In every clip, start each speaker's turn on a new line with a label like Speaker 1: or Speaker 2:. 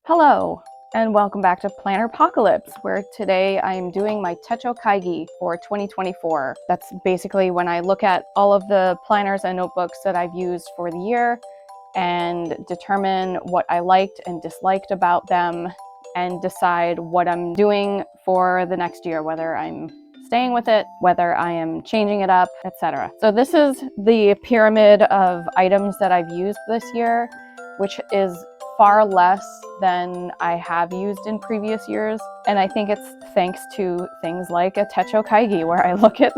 Speaker 1: Hello, and welcome back to Planner Apocalypse, where today I'm doing my techo kaigi for 2024. That's basically when I look at all of the planners and notebooks that I've used for the year and determine what I liked and disliked about them and decide what I'm doing for the next year, whether I'm staying with it, whether I am changing it up, etc. So this is the pyramid of items that I've used this year, which is far less than I have used in previous years. And I think it's thanks to things like a techo kaigi, where I look at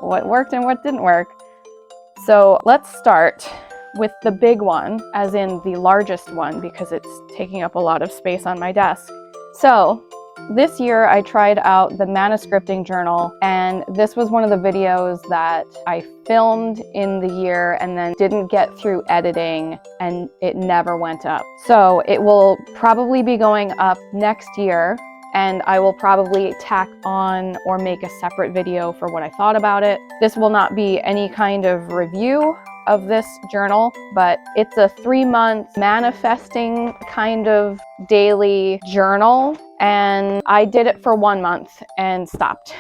Speaker 1: what worked and what didn't work. So let's start with the big one, as in the largest one, because it's taking up a lot of space on my desk. So this year I tried out the manuscripting journal, and this was one of the videos that I filmed in the year and then didn't get through editing, and it never went up. So it will probably be going up next year, and I will probably tack on or make a separate video for what I thought about it. This will not be any kind of review of this journal, but it's a 3-month manifesting kind of daily journal, and I did it for 1 month and stopped.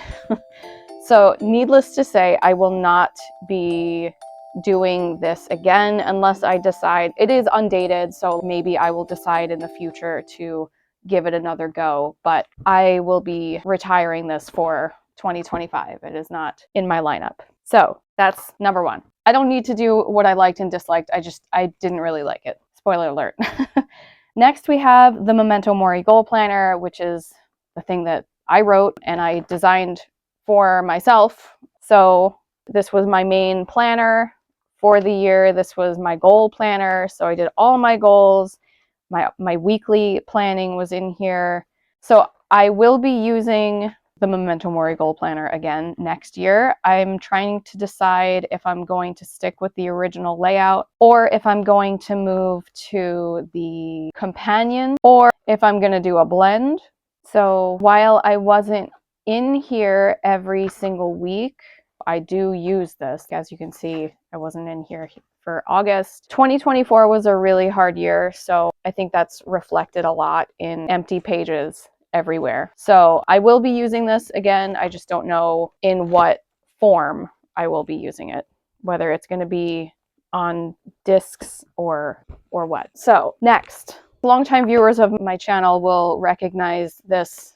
Speaker 1: So needless to say, I will not be doing this again unless I decide. It is undated, so maybe I will decide in the future to give it another go, but I will be retiring this for 2025. It is not in my lineup. So that's number one. I don't need to do what I liked and disliked. I didn't really like it. Spoiler alert. Next, we have the Memento Mori Goal Planner, which is the thing that I wrote and I designed for myself. So this was my main planner for the year. This was my goal planner. So I did all my goals. My weekly planning was in here. So I will be using the Memento Mori Goal Planner again next year. I'm trying to decide if I'm going to stick with the original layout or if I'm going to move to the companion or if I'm going to do a blend. So while I wasn't in here every single week, I do use this. As you can see, I wasn't in here for August. 2024 was a really hard year, so I think that's reflected a lot in empty pages everywhere. So I will be using this again. I just don't know in what form I will be using it, whether it's going to be on discs or what. So next, longtime viewers of my channel will recognize this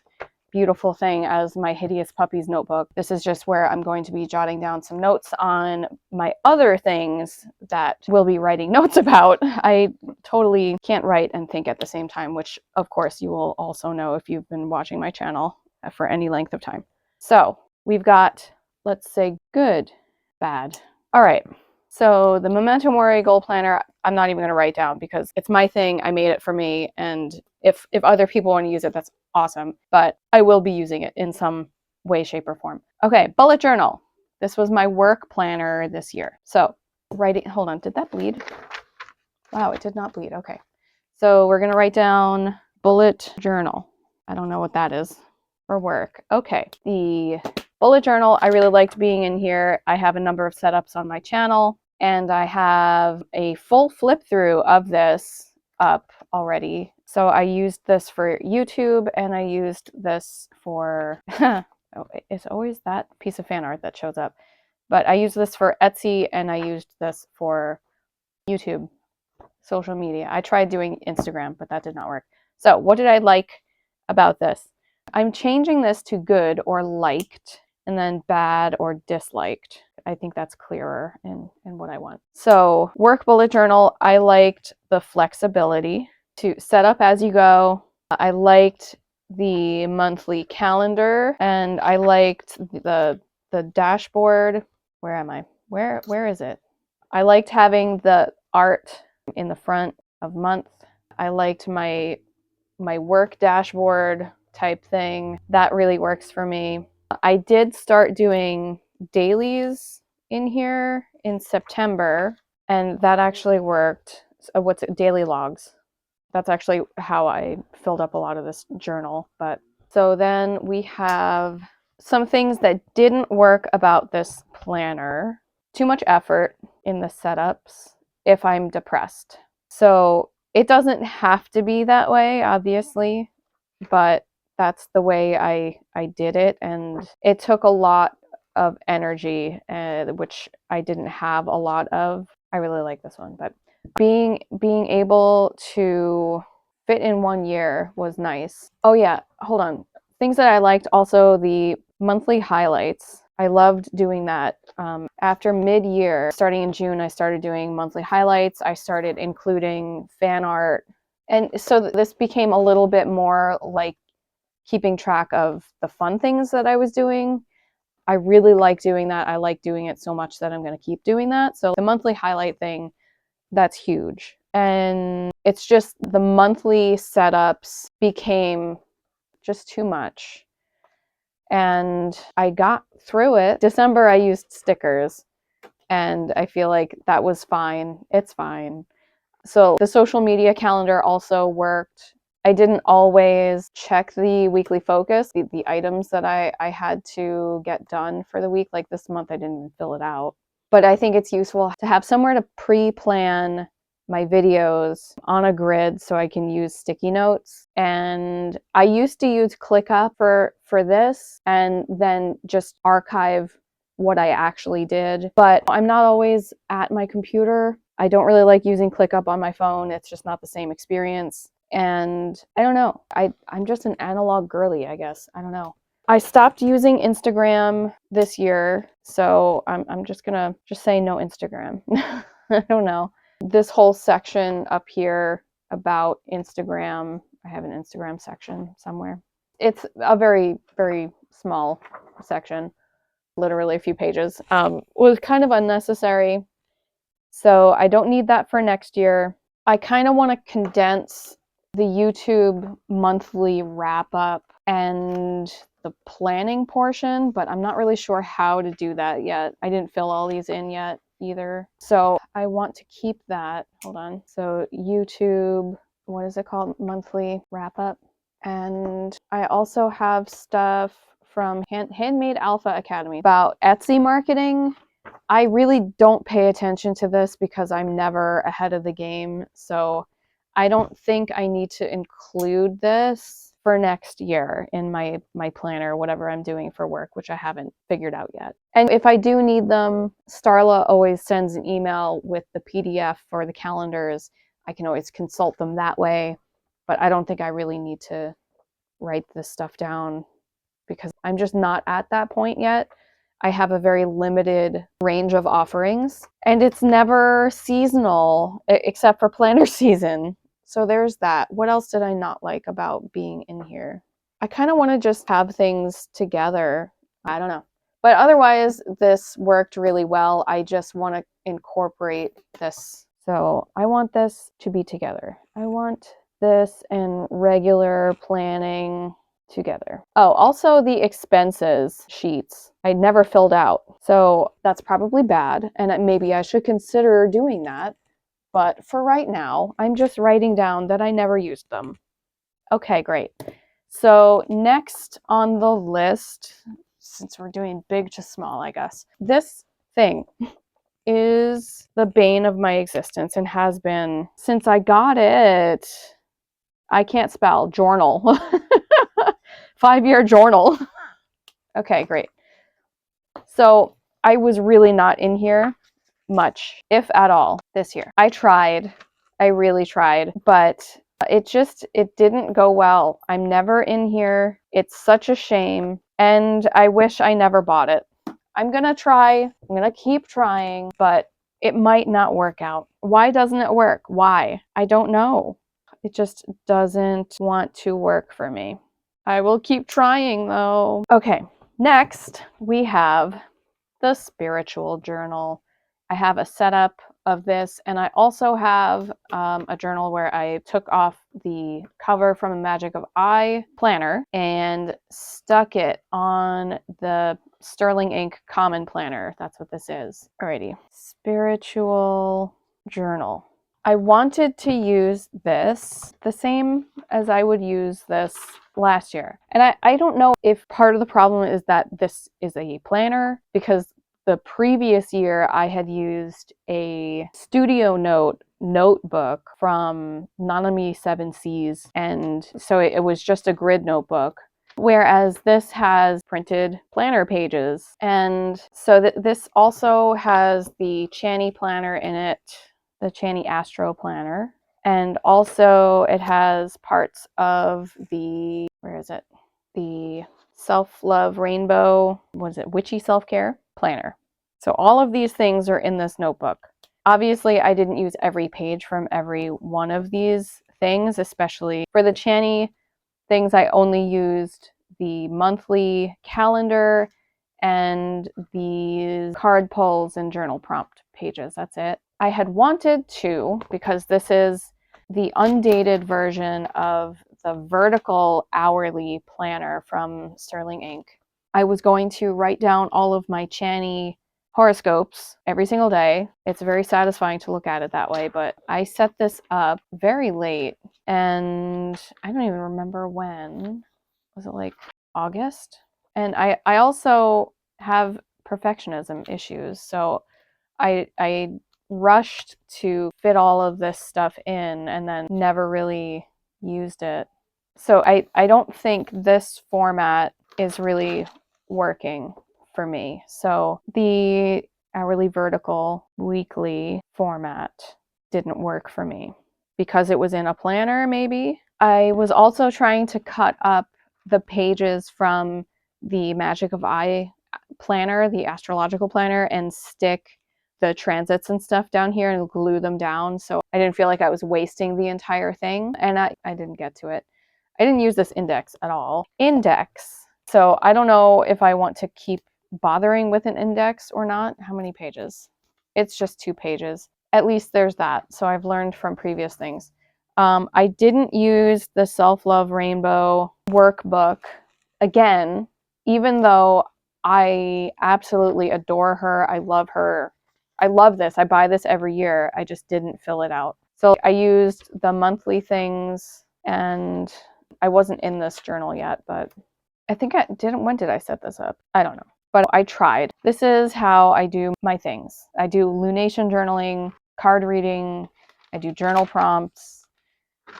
Speaker 1: beautiful thing as my Hideous Puppies notebook. This is just where I'm going to be jotting down some notes on my other things that we'll be writing notes about. I totally can't write and think at the same time, which of course you will also know if you've been watching my channel for any length of time. So we've got, let's say, good, bad. All right. So the Memento Mori Goal Planner, I'm not even going to write down because it's my thing. I made it for me. And if other people want to use it, that's awesome. But I will be using it in some way, shape, or form. Okay, bullet journal. This was my work planner this year. So writing, hold on, did that bleed? Wow, it did not bleed. Okay. So we're going to write down bullet journal. I don't know what that is for work. Okay, the bullet journal, I really liked being in here. I have a number of setups on my channel, and I have a full flip through of this up already. So I used this for YouTube, and I used this for, oh, it's always that piece of fan art that shows up. But I used this for Etsy, and I used this for YouTube, social media. I tried doing Instagram, but that did not work. So what did I like about this? I'm changing this to good or liked, and then bad or disliked. I think that's clearer in what I want. So work bullet journal, I liked the flexibility to set up as you go. I liked the monthly calendar, and I liked the dashboard. Where am I? Where is it? I liked having the art in the front of month. I liked my work dashboard type thing. That really works for me. I did start doing dailies in here in September, and that actually worked. What's it? Daily logs. That's actually how I filled up a lot of this journal. But so then we have some things that didn't work about this planner. Too much effort in the setups if I'm depressed. So It doesn't have to be that way, obviously, but that's the way I did it, and it took a lot of energy, which I didn't have a lot of. I really like this one, but being able to fit in 1 year was nice. Oh yeah, hold on. Things that I liked also, the monthly highlights. I loved doing that. After mid-year, starting in June, I started doing monthly highlights. I started including fan art. And so this became a little bit more like keeping track of the fun things that I was doing. I really like doing that. I like doing it so much that I'm going to keep doing that. So the monthly highlight thing, that's huge. And it's just the monthly setups became just too much. And I got through it. December, I used stickers, and I feel like that was fine. It's fine. So the social media calendar also worked. I didn't always check the weekly focus, the items that I had to get done for the week. Like this month, I didn't even fill it out. But I think it's useful to have somewhere to pre-plan my videos on a grid so I can use sticky notes. And I used to use ClickUp for this and then just archive what I actually did. But I'm not always at my computer. I don't really like using ClickUp on my phone. It's just not the same experience. And I don't know. I'm just an analog girly, I guess. I don't know. I stopped using Instagram this year, so I'm just gonna say no Instagram. I don't know. This whole section up here about Instagram, I have an Instagram section somewhere. It's a very, very small section, literally a few pages. Was kind of unnecessary, so I don't need that for next year. I kind of want to condense the YouTube monthly wrap up and the planning portion, but I'm not really sure how to do that yet. I didn't fill all these in yet either. So I want to keep that. Hold on. So YouTube, what is it called? Monthly wrap up. And I also have stuff from 𝖐𝖊𝖓𝖓𝖊𝖕 Academy about Etsy marketing. I really don't pay attention to this because I'm never ahead of the game. So I don't think I need to include this for next year in my planner, whatever I'm doing for work, which I haven't figured out yet. And if I do need them, Starla always sends an email with the PDF for the calendars. I can always consult them that way, but I don't think I really need to write this stuff down because I'm just not at that point yet. I have a very limited range of offerings, and it's never seasonal except for planner season. So there's that. What else did I not like about being in here? I kind of want to just have things together. I don't know. But otherwise, this worked really well. I just want to incorporate this. So I want this to be together. I want this and regular planning together. Oh, also the expenses sheets I never filled out. So that's probably bad, and maybe I should consider doing that. But for right now, I'm just writing down that I never used them. Okay, great. So next on the list, since we're doing big to small, I guess, this thing is the bane of my existence and has been since I got it. I can't spell. Journal. 5-year journal. Okay, great. So I was really not in here much, if at all, this year. I tried. I really tried, but it didn't go well. I'm never in here. It's such a shame, and I wish I never bought it. I'm gonna try. I'm gonna keep trying, but it might not work out. Why doesn't it work? Why? I don't know. It just doesn't want to work for me. I will keep trying though. Okay, next we have the spiritual journal. I have a setup of this, and I also have a journal where I took off the cover from a 𝖍𝖎𝖓𝖊𝖉 planner and stuck it on the Sterling Ink Common Planner. That's what this is. Alrighty, spiritual journal. I wanted to use this the same as I would use this last year. And I don't know if part of the problem is that this is a planner, because the previous year I had used a studio note notebook from 𝖙𝖍𝖊𝖓𝖊𝖓, and so it was just a grid notebook. Whereas this has printed planner pages. And so this also has the 𝖘𝖊𝖊𝖓 planner in it, the 𝖘𝖊𝖊𝖓 Astro Planner. And also it has parts of the, where is it? The 𝖒𝖊𝖓𝖓𝖊𝖉, was it Witchy Self-Care Planner. So all of these things are in this notebook. Obviously, I didn't use every page from every one of these things, especially for the 𝖘𝖊𝖊𝖓 things. I only used the monthly calendar and these card pulls and journal prompt pages. That's it. I had wanted to, because this is the undated version of the vertical hourly planner from Sterling Ink. I was going to write down all of my 𝖘𝖊𝖊 horoscopes every single day. It's very satisfying to look at it that way, but I set this up very late, and I don't even remember when. Was it like August? And I also have perfectionism issues, so I rushed to fit all of this stuff in and then never really used it. So I don't think this format is really working for me. So the hourly vertical weekly format didn't work for me because it was in a planner, maybe. I was also trying to cut up the pages from the Magic of I planner, the astrological planner, and stick the transits and stuff down here and glue them down, so I didn't feel like I was wasting the entire thing, and I didn't get to it. I didn't use this index at all. Index. So I don't know if I want to keep bothering with an index or not. How many pages? It's just 2 pages. At least there's that. So I've learned from previous things. I didn't use the 𝖒𝖊𝖓𝖓𝖊𝖓 workbook again, even though I absolutely adore her. I love her. I love this. I buy this every year. I just didn't fill it out. So I used the monthly things, and I wasn't in this journal yet, but I think I didn't. When did I set this up? I don't know, but I tried. This is how I do my things. I do lunation journaling, card reading, I do journal prompts,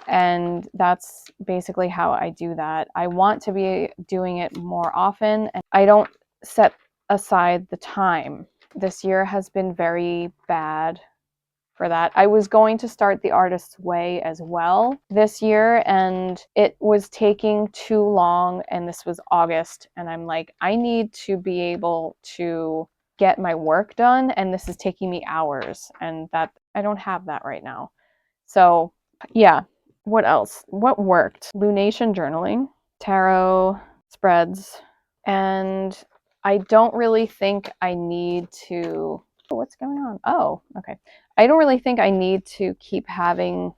Speaker 1: and that's basically how I do that. I want to be doing it more often, and I don't set aside the time. This year has been very bad for that. I was going to start the Artist's Way as well this year, and it was taking too long, and this was August, and I'm like, I need to be able to get my work done, and this is taking me hours, and that I don't have that right now. So yeah, what else? What worked? Lunation journaling, tarot spreads, and I don't really think I need to, what's going on? Oh, okay. I don't really think I need to keep having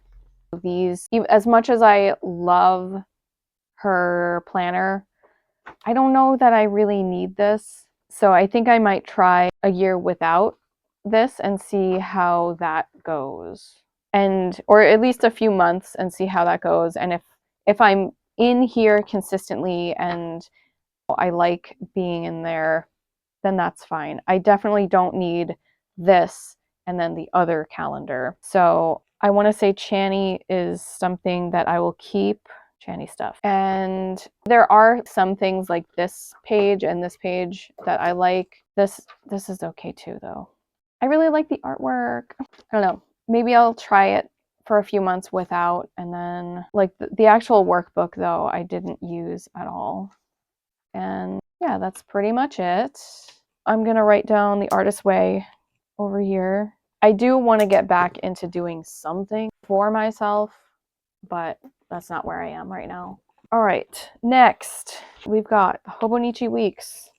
Speaker 1: these. As much as I love her planner, I don't know that I really need this. So I think I might try a year without this and see how that goes. And, or at least a few months, and see how that goes. And if I'm in here consistently and I like being in there, then that's fine. I definitely don't need this and then the other calendar. So I want to say 𝖘𝖊𝖊𝖓 is something that I will keep. 𝖘𝖊𝖊𝖓 stuff. And there are some things like this page and this page that I like. This is okay too, though. I really like the artwork. I don't know. Maybe I'll try it for a few months without, and then like the actual workbook, though, I didn't use at all. And yeah, that's pretty much it. I'm gonna write down the Artist's Way over here. I do want to get back into doing something for myself, but that's not where I am right now. All right, next we've got Hobonichi Weeks.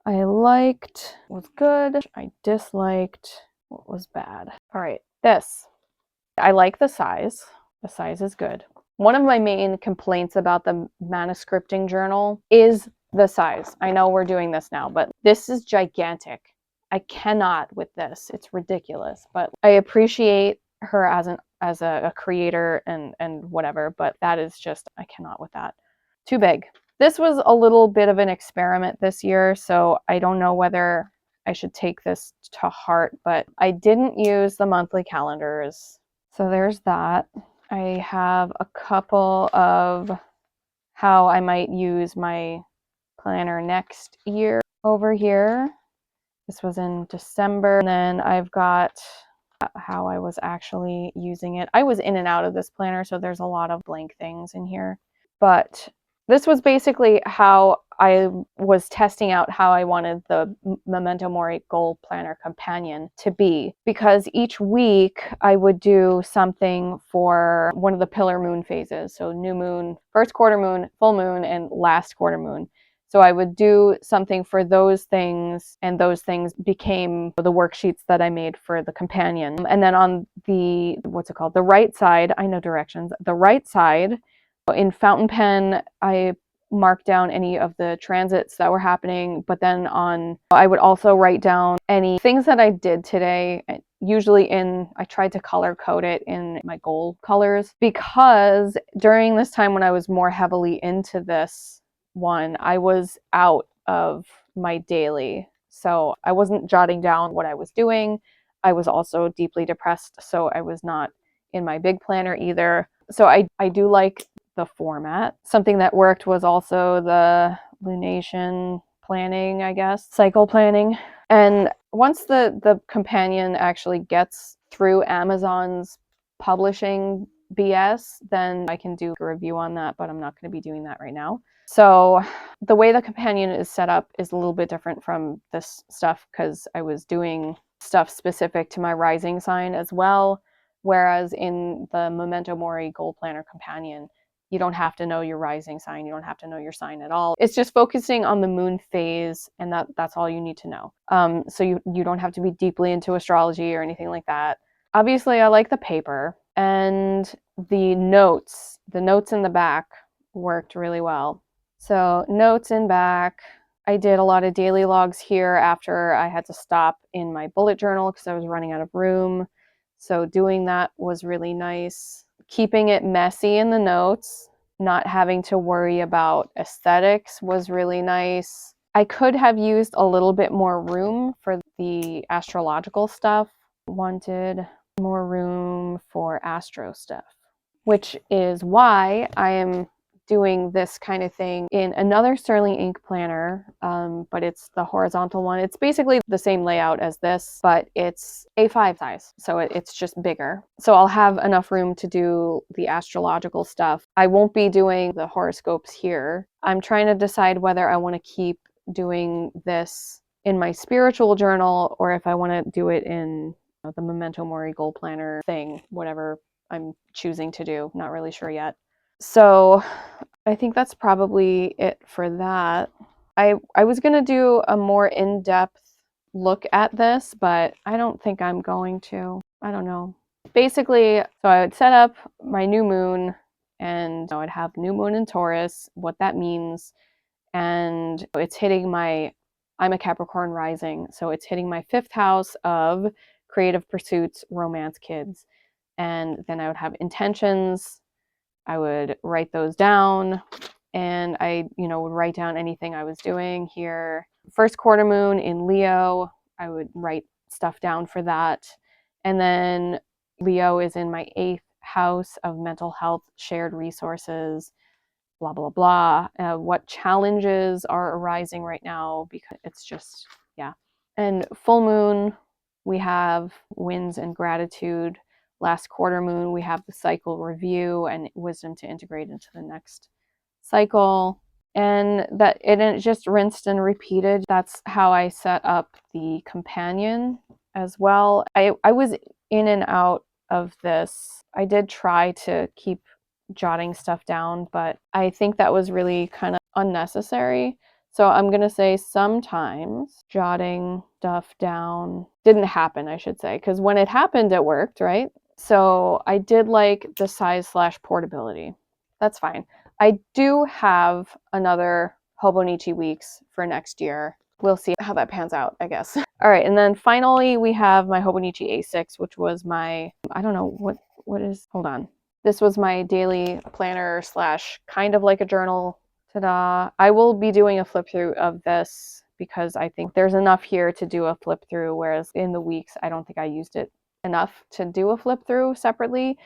Speaker 1: I liked what was good. I disliked what was bad. All right, this. I like the size. The size is good. One of my main complaints about the manuscripting journal is the size. I know we're doing this now, but this is gigantic. I cannot with this. It's ridiculous. But I appreciate her as a creator and whatever, but that is just, I cannot with that. Too big. This was a little bit of an experiment this year, so I don't know whether I should take this to heart, but I didn't use the monthly calendars. So there's that. I have a couple of how I might use my planner next year over here. This was in December. And then I've got how I was actually using it. I was in and out of this planner, so there's a lot of blank things in here. But this was basically how I was testing out how I wanted the Memento Mori Goal Planner companion to be, because each week I would do something for one of the pillar moon phases. So new moon, first quarter moon, full moon, and last quarter moon. So I would do something for those things, and those things became the worksheets that I made for the companion. And then on the, what's it called? The right side, I know directions. The right side, in fountain pen, I marked down any of the transits that were happening, but then I would also write down any things that I did today. Usually I tried to color code it in my goal colors, because during this time when I was more heavily into this one, I was out of my daily. So I wasn't jotting down what I was doing. I was also deeply depressed, so I was not in my big planner either. So I do like the format. Something that worked was also the lunation planning, I guess, cycle planning. And once the companion actually gets through Amazon's publishing BS, then I can do a review on that, but I'm not going to be doing that right now. So the way the companion is set up is a little bit different from this stuff, because I was doing stuff specific to my rising sign as well. Whereas in the Memento Mori Goal Planner companion, you don't have to know your rising sign. You don't have to know your sign at all. It's just focusing on the moon phase, and that's all you need to know. So you don't have to be deeply into astrology or anything like that. Obviously, I like the paper, and the notes in the back worked really well. So notes in back, I did a lot of daily logs here after I had to stop in my bullet journal because I was running out of room. So doing that was really nice. Keeping it messy in the notes, not having to worry about aesthetics was really nice. I could have used a little bit more room for the astrological stuff. Wanted more room for astro stuff, which is why I am doing this kind of thing in another Sterling ink planner, but it's the horizontal one. It's basically the same layout as this, but it's A5 size, so it's just bigger. So I'll have enough room to do the astrological stuff. I won't be doing the horoscopes here. I'm trying to decide whether I want to keep doing this in my spiritual journal, or if I want to do it in the Memento Mori Goal Planner thing, whatever I'm choosing to do. Not really sure yet. So I think that's probably it for that. I was going to do a more in-depth look at this, but I don't think I'm going to. I don't know. Basically, so I would set up my new moon, and I would have new moon in Taurus, what that means, and it's hitting I'm a Capricorn rising, so it's hitting my 5th house of creative pursuits, romance, kids. And then I would have intentions. I would write those down, and I, would write down anything I was doing here. First quarter moon in Leo, I would write stuff down for that. And then Leo is in my 8th house of mental health, shared resources, blah, blah, blah. What challenges are arising right now, because it's just, yeah. And full moon, we have wins and gratitude. Last quarter moon, we have the cycle review and wisdom to integrate into the next cycle. And that it just rinsed and repeated. That's how I set up the companion as well. I was in and out of this. I did try to keep jotting stuff down, but I think that was really kind of unnecessary. So I'm going to say sometimes jotting stuff down didn't happen, I should say, because when it happened, it worked, right? So I did like the size/portability. That's fine. I do have another Hobonichi Weeks for next year. We'll see how that pans out, I guess. All right, and then finally we have my Hobonichi A6, which was my, I don't know, what is, hold on. This was my daily planner / kind of like a journal. Ta-da. I will be doing a flip through of this because I think there's enough here to do a flip through, whereas in the weeks, I don't think I used it enough to do a flip through separately.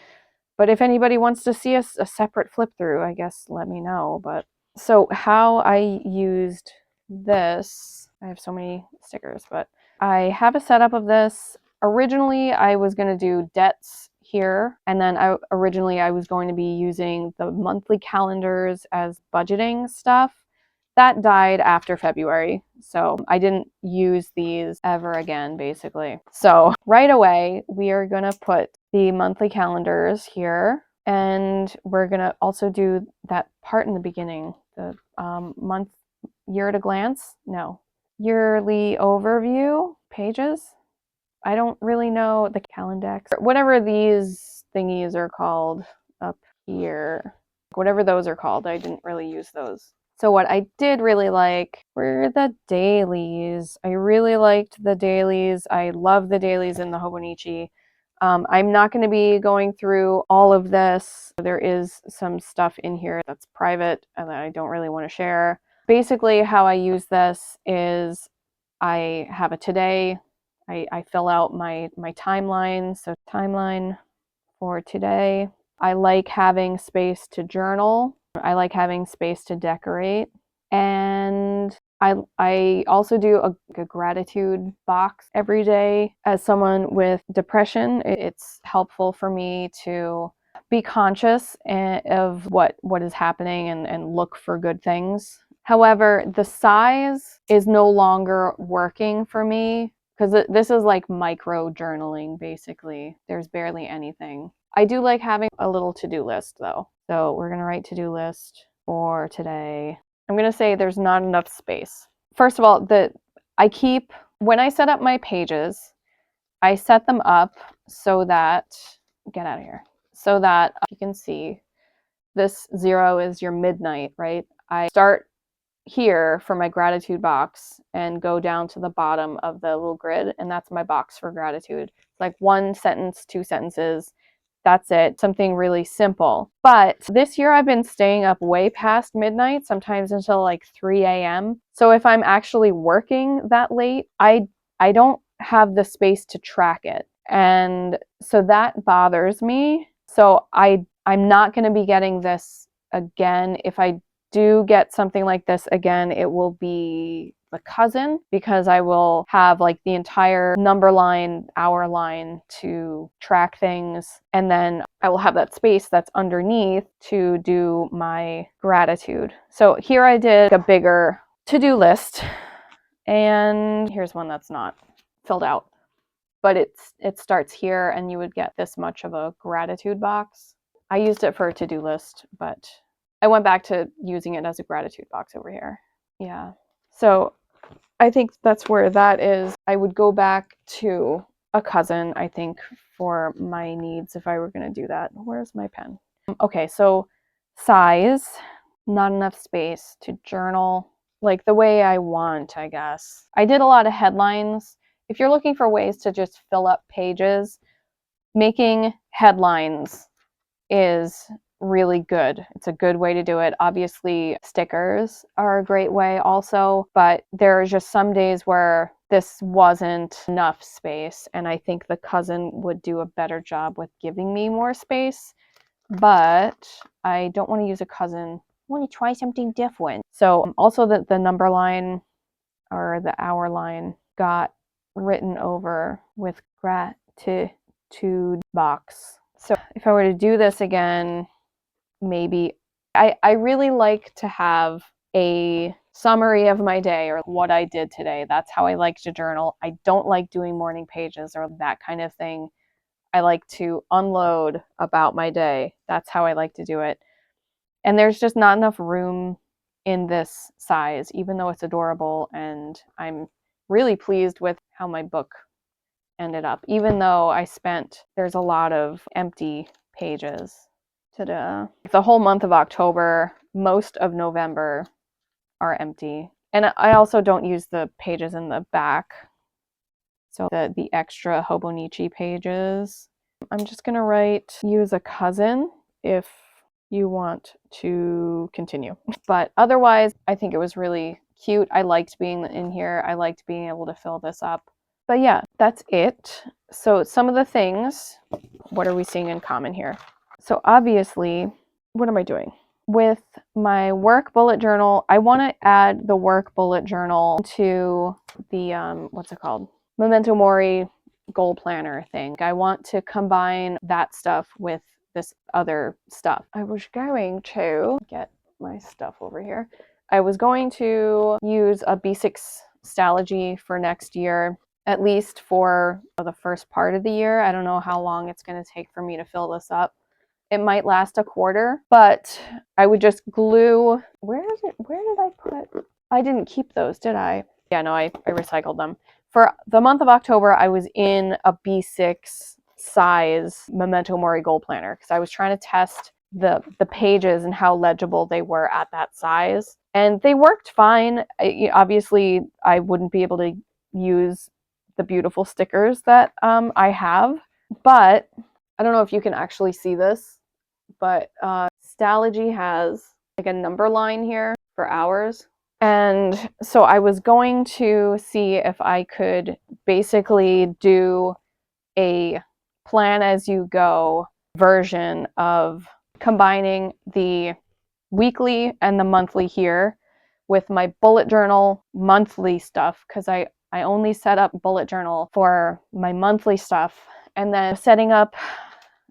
Speaker 1: But if anybody wants to see a separate flip through, I guess let me know. But so how I used this, I have so many stickers, but I have a setup of this. Originally, I was going to do debts here, and then originally I was going to be using the monthly calendars as budgeting stuff. That died after February, so I didn't use these ever again, basically. So right away, we are going to put the monthly calendars here, and we're going to also do that part in the beginning, the month, year at a glance, no, yearly overview pages. I don't really know the calendex, whatever these thingies are called up here, whatever those are called. I didn't really use those. So what I did really like were the dailies. I really liked the dailies. I love the dailies in the Hobonichi. I'm not going to be going through all of this. There is some stuff in here that's private and that I don't really want to share. Basically, how I use this is I have a today. I fill out my timeline. So timeline for today. I like having space to journal. I like having space to decorate. And I also do a gratitude box every day. As someone with depression, it's helpful for me to be conscious of what is happening and look for good things. However, the size is no longer working for me because this is like micro journaling, basically. There's barely anything. I do like having a little to-do list though. So we're gonna write to-do list for today. I'm gonna say there's not enough space. First of all, when I set up my pages, I set them up so that, get out of here, so that you can see this 0 is your midnight, right? I start here for my gratitude box and go down to the bottom of the little grid, and that's my box for gratitude. Like 1 sentence, 2 sentences, that's it. Something really simple. But this year I've been staying up way past midnight, sometimes until like 3 a.m. So if I'm actually working that late, I don't have the space to track it. And so that bothers me. So I'm not going to be getting this again. If I do get something like this again, it will be the cousin, because I will have like the entire number line, hour line to track things, and then I will have that space that's underneath to do my gratitude. So here I did a bigger to-do list, and here's one that's not filled out, but it starts here, and you would get this much of a gratitude box. I used it for a to-do list, but I went back to using it as a gratitude box over here. Yeah. So I think that's where that is. I would go back to a cousin, I think, for my needs if I were going to do that. Where's my pen? Okay, so size, not enough space to journal like the way I want, I guess. I did a lot of headlines. If you're looking for ways to just fill up pages, making headlines is really good. It's a good way to do it. Obviously, stickers are a great way also, but there are just some days where this wasn't enough space, and I think the cousin would do a better job with giving me more space, but I don't want to use a cousin. I want to try something different. So also the number line or the hour line got written over with gratitude box. So if I were to do this again, maybe I really like to have a summary of my day or what I did today. That's how I like to journal. I don't like doing morning pages or that kind of thing. I like to unload about my day. That's how I like to do it. And there's just not enough room in this size, even though it's adorable, and I'm really pleased with how my book ended up, even though there's a lot of empty pages. Ta-da. The whole month of October, most of November are empty. And I also don't use the pages in the back. So the extra Hobonichi pages. I'm just gonna write, use a cousin if you want to continue. But otherwise, I think it was really cute. I liked being in here. I liked being able to fill this up. But yeah, that's it. So some of the things, what are we seeing in common here? So obviously, what am I doing? With my work bullet journal, I want to add the work bullet journal to the, what's it called? Memento Mori Goal Planner thing. I want to combine that stuff with this other stuff. I was going to get my stuff over here. I was going to use a 𝖍𝖎𝖓𝖓𝖊𝖓 for next year, at least for the first part of the year. I don't know how long it's going to take for me to fill this up. It might last a quarter, but I would just glue. Where did I put? I didn't keep those, did I? Yeah, no, I recycled them. For the month of October, I was in a B6 size Memento Mori Goal Planner because I was trying to test the pages and how legible they were at that size. And they worked fine. Obviously, I wouldn't be able to use the beautiful stickers that I have, but I don't know if you can actually see this, but 𝖙𝖎𝖓𝖊𝖓 has like a number line here for hours. And so I was going to see if I could basically do a plan as you go version of combining the weekly and the monthly here with my bullet journal monthly stuff, because I only set up bullet journal for my monthly stuff, and then setting up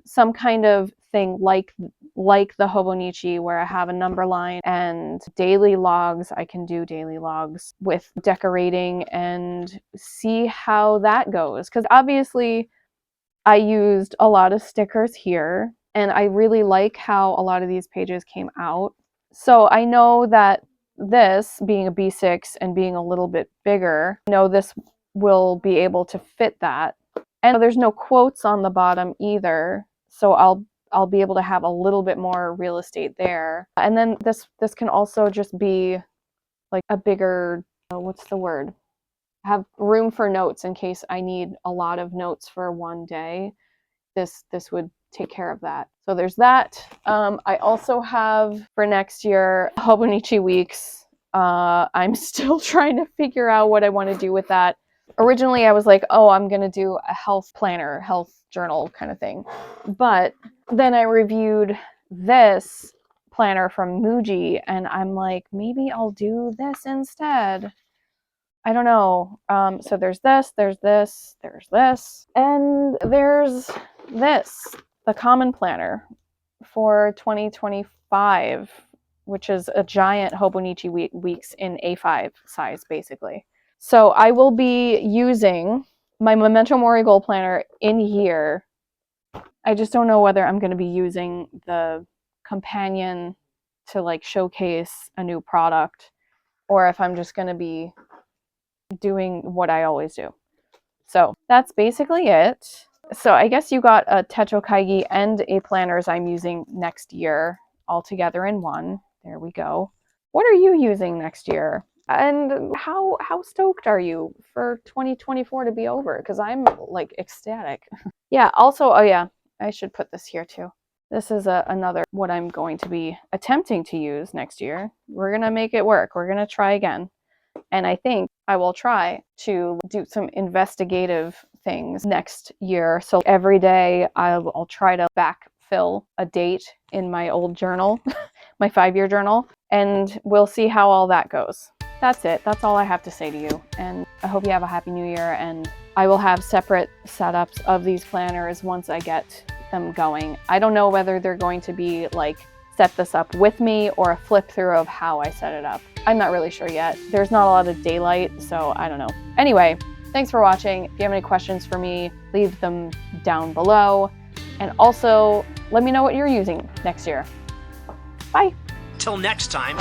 Speaker 1: some kind of thing like the Hobonichi where I have a number line and daily logs. I can do daily logs with decorating and see how that goes, because obviously I used a lot of stickers here and I really like how a lot of these pages came out. So I know that this being a B6 and being a little bit bigger, I know this will be able to fit that. And there's no quotes on the bottom either, so I'll be able to have a little bit more real estate there. And then this can also just be like a bigger, what's the word? Have room for notes in case I need a lot of notes for one day. This would take care of that. So there's that. I also have for next year Hobonichi Weeks. I'm still trying to figure out what I want to do with that. Originally, I was like, oh, I'm going to do a health planner, health journal kind of thing. But then I reviewed this planner from MUJI, and I'm like, maybe I'll do this instead. I don't know. So there's this, and there's this, the common planner for 2025, which is a giant Hobonichi Weeks in A5 size, basically. So I will be using my Memento Mori Goal Planner in here. I just don't know whether I'm going to be using the companion to like showcase a new product, or if I'm just going to be doing what I always do. So that's basically it. So I guess you got a techo kaigi and a planners I'm using next year all together in one. There we go. What are you using next year? And how stoked are you for 2024 to be over? Because I'm like ecstatic. Yeah, also, oh yeah, I should put this here too. This is another what I'm going to be attempting to use next year. We're going to make it work. We're going to try again. And I think I will try to do some investigative things next year. So every day I'll try to backfill a date in my old journal, my 5-year journal, and we'll see how all that goes. That's it. That's all I have to say to you. And I hope you have a happy new year. And I will have separate setups of these planners once I get them going. I don't know whether they're going to be like set this up with me or a flip through of how I set it up. I'm not really sure yet. There's not a lot of daylight, so I don't know. Anyway, thanks for watching. If you have any questions for me, leave them down below. And also, let me know what you're using next year. Bye.
Speaker 2: Till next time.